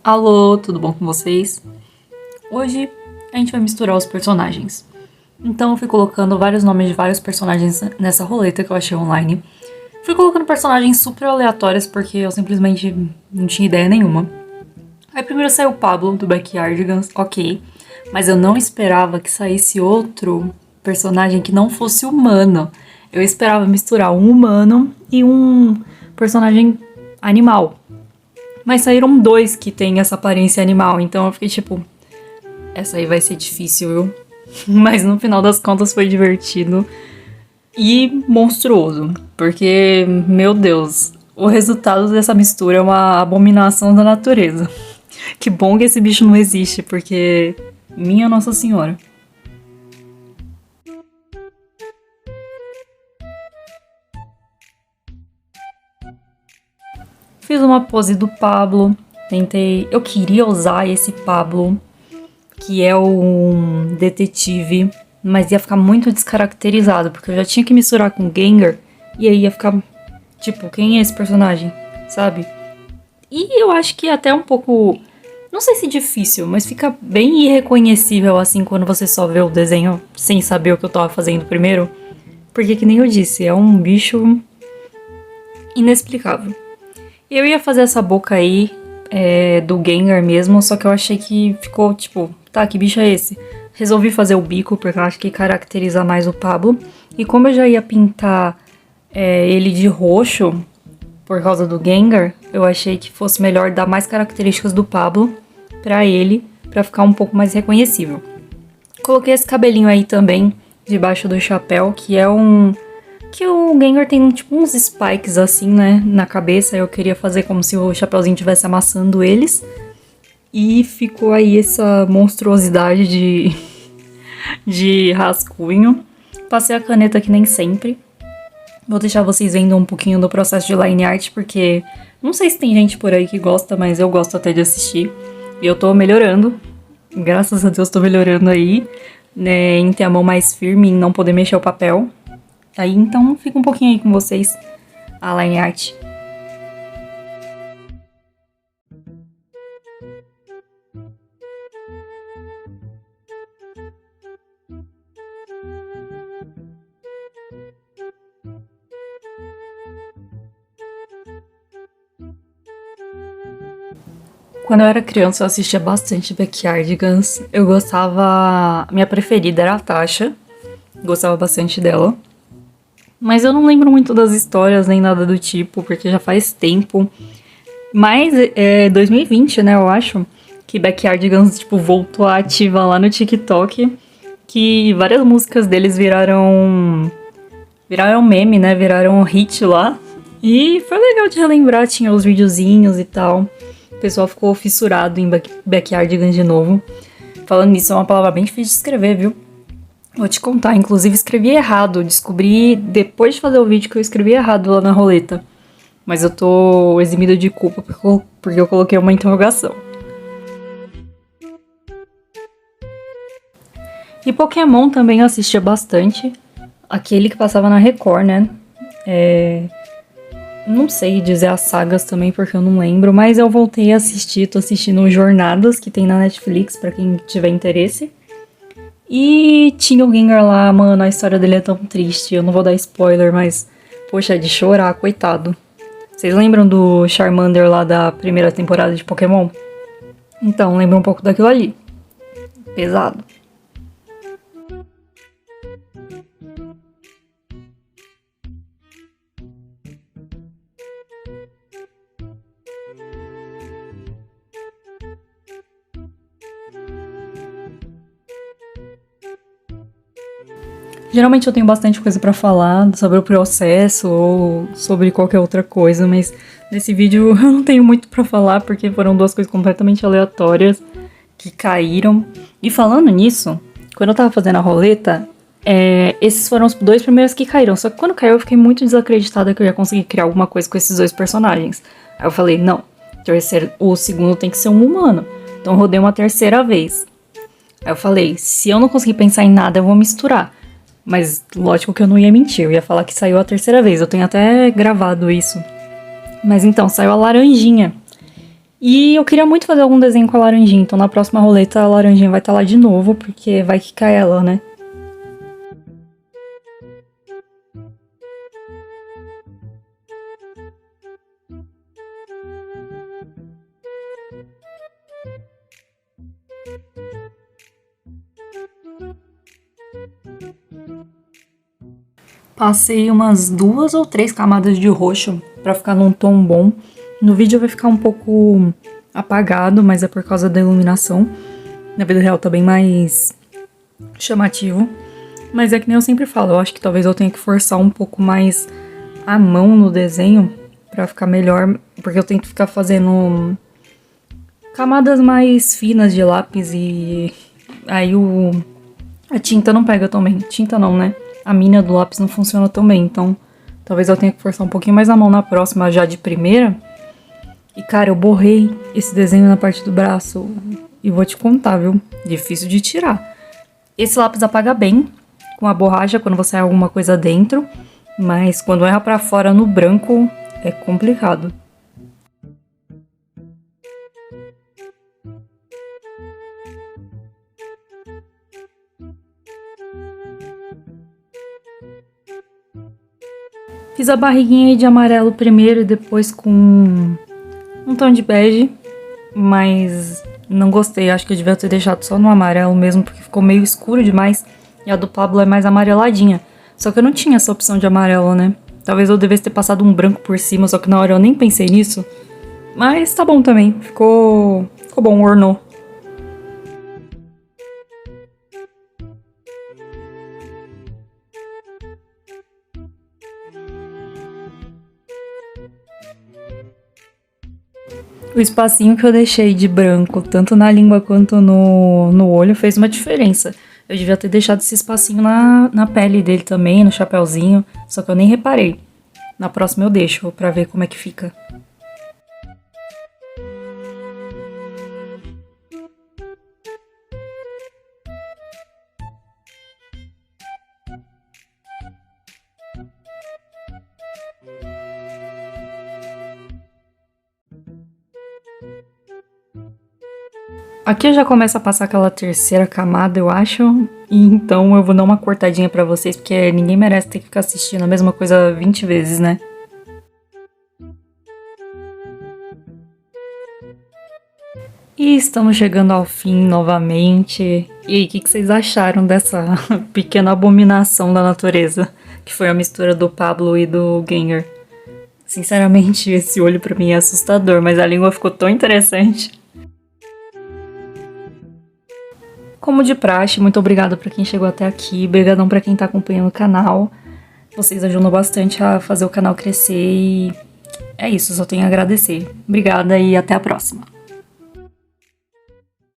Alô, tudo bom com vocês? Hoje a gente vai misturar os personagens. Então eu fui colocando vários nomes de vários personagens nessa roleta que eu achei online. Fui colocando personagens super aleatórios porque eu simplesmente não tinha ideia nenhuma. Aí primeiro saiu o Pablo do Backyardigans, ok. Mas eu não esperava que saísse outro personagem que não fosse humano. Eu esperava misturar um humano e um personagem animal. Mas saíram dois que têm essa aparência animal, então eu fiquei tipo, essa aí vai ser difícil, viu? Mas no final das contas foi divertido e monstruoso, porque, meu Deus, o resultado dessa mistura é uma abominação da natureza. Que bom que esse bicho não existe, porque minha Nossa Senhora. Fiz uma pose do Pablo, eu queria usar esse Pablo, que é um detetive, mas ia ficar muito descaracterizado, porque eu já tinha que misturar com o Gengar, e aí ia ficar, tipo, quem é esse personagem, sabe? E eu acho que é até um pouco, não sei se difícil, mas fica bem irreconhecível, assim, quando você só vê o desenho sem saber o que eu tava fazendo primeiro. Porque, que nem eu disse, é um bicho inexplicável. Eu ia fazer essa boca aí do Gengar mesmo, só que eu achei que ficou tipo, tá, que bicho é esse? Resolvi fazer o bico, porque eu acho que caracteriza mais o Pablo. E como eu já ia pintar ele de roxo, por causa do Gengar, eu achei que fosse melhor dar mais características do Pablo pra ele, pra ficar um pouco mais reconhecível. Coloquei esse cabelinho aí também, debaixo do chapéu, que é um... que o Gengar tem tipo uns spikes assim, né, na cabeça. Eu queria fazer como se o Chapeuzinho estivesse amassando eles. E ficou aí essa monstruosidade de rascunho. Passei a caneta que nem sempre. Vou deixar vocês vendo um pouquinho do processo de line art, porque não sei se tem gente por aí que gosta, mas eu gosto até de assistir. E eu tô melhorando. Graças a Deus tô melhorando aí, né, em ter a mão mais firme, em não poder mexer o papel. Aí então fica um pouquinho aí com vocês a line art. Quando eu era criança eu assistia bastante Backyardigans. Eu gostava... Minha preferida era a Tasha. Gostava bastante dela. Mas eu não lembro muito das histórias nem nada do tipo, porque já faz tempo. Mas 2020, né, eu acho, que Backyardigans, tipo, voltou à ativa lá no TikTok. Que várias músicas deles viraram meme, né, viraram hit lá. E foi legal de relembrar, tinha os videozinhos e tal. O pessoal ficou fissurado em Backyardigans de novo. Falando nisso, é uma palavra bem difícil de escrever, viu? Vou te contar, inclusive escrevi errado. Descobri depois de fazer o vídeo que eu escrevi errado lá na roleta. Mas eu tô eximida de culpa porque eu coloquei uma interrogação. E Pokémon também eu assistia bastante. Aquele que passava na Record, né? Não sei dizer as sagas também, porque eu não lembro. Mas eu voltei a assistir. Tô assistindo Jornadas, que tem na Netflix, pra quem tiver interesse. E tinha o Gengar lá, mano, a história dele é tão triste. Eu não vou dar spoiler, mas... Poxa, é de chorar, coitado. Vocês lembram do Charmander lá da primeira temporada de Pokémon? Então, lembra um pouco daquilo ali. Pesado. Geralmente eu tenho bastante coisa pra falar sobre o processo ou sobre qualquer outra coisa, mas nesse vídeo eu não tenho muito pra falar porque foram duas coisas completamente aleatórias que caíram. E falando nisso, quando eu tava fazendo a roleta, esses foram os dois primeiros que caíram. Só que quando caiu eu fiquei muito desacreditada que eu ia conseguir criar alguma coisa com esses dois personagens. Aí eu falei, não, o segundo tem que ser um humano. Então eu rodei uma terceira vez. Aí eu falei, se eu não conseguir pensar em nada, eu vou misturar. Mas lógico que eu não ia mentir, eu ia falar que saiu a terceira vez. Eu tenho até gravado isso. Mas então, saiu a laranjinha. E eu queria muito fazer algum desenho com a laranjinha, então na próxima roleta a laranjinha vai estar lá de novo, porque vai que cai ela, né? Passei umas 2 ou 3 camadas de roxo pra ficar num tom bom. No vídeo vai ficar um pouco apagado, mas é por causa da iluminação. Na vida real tá bem mais chamativo. Mas é que nem eu sempre falo, eu acho que talvez eu tenha que forçar um pouco mais a mão no desenho pra ficar melhor, porque eu tento ficar fazendo camadas mais finas de lápis e aí a tinta não pega tão bem. Tinta não, né? A mina do lápis não funciona tão bem, então talvez eu tenha que forçar um pouquinho mais a mão na próxima, já de primeira. E cara, eu borrei esse desenho na parte do braço e vou te contar, viu? Difícil de tirar. Esse lápis apaga bem com a borracha quando você erra alguma coisa dentro, mas quando erra pra fora no branco é complicado. Fiz a barriguinha aí de amarelo primeiro e depois com um tom de bege, mas não gostei. Acho que eu devia ter deixado só no amarelo mesmo, porque ficou meio escuro demais. E a do Pablo é mais amareladinha. Só que eu não tinha essa opção de amarelo, né? Talvez eu devesse ter passado um branco por cima, só que na hora eu nem pensei nisso. Mas tá bom também. Ficou bom, ornou. O espacinho que eu deixei de branco, tanto na língua quanto no olho, fez uma diferença. Eu devia ter deixado esse espacinho na pele dele também, no chapéuzinho, só que eu nem reparei. Na próxima eu deixo pra ver como é que fica. Aqui eu já começo a passar aquela terceira camada, eu acho. E então eu vou dar uma cortadinha pra vocês, porque ninguém merece ter que ficar assistindo a mesma coisa 20 vezes, né? E estamos chegando ao fim novamente. E aí, o que vocês acharam dessa pequena abominação da natureza? Que foi a mistura do Pablo e do Gengar. Sinceramente, esse olho pra mim é assustador, mas a língua ficou tão interessante. Como de praxe, muito obrigada pra quem chegou até aqui, obrigadão pra quem tá acompanhando o canal. Vocês ajudam bastante a fazer o canal crescer e é isso, só tenho a agradecer. Obrigada e até a próxima.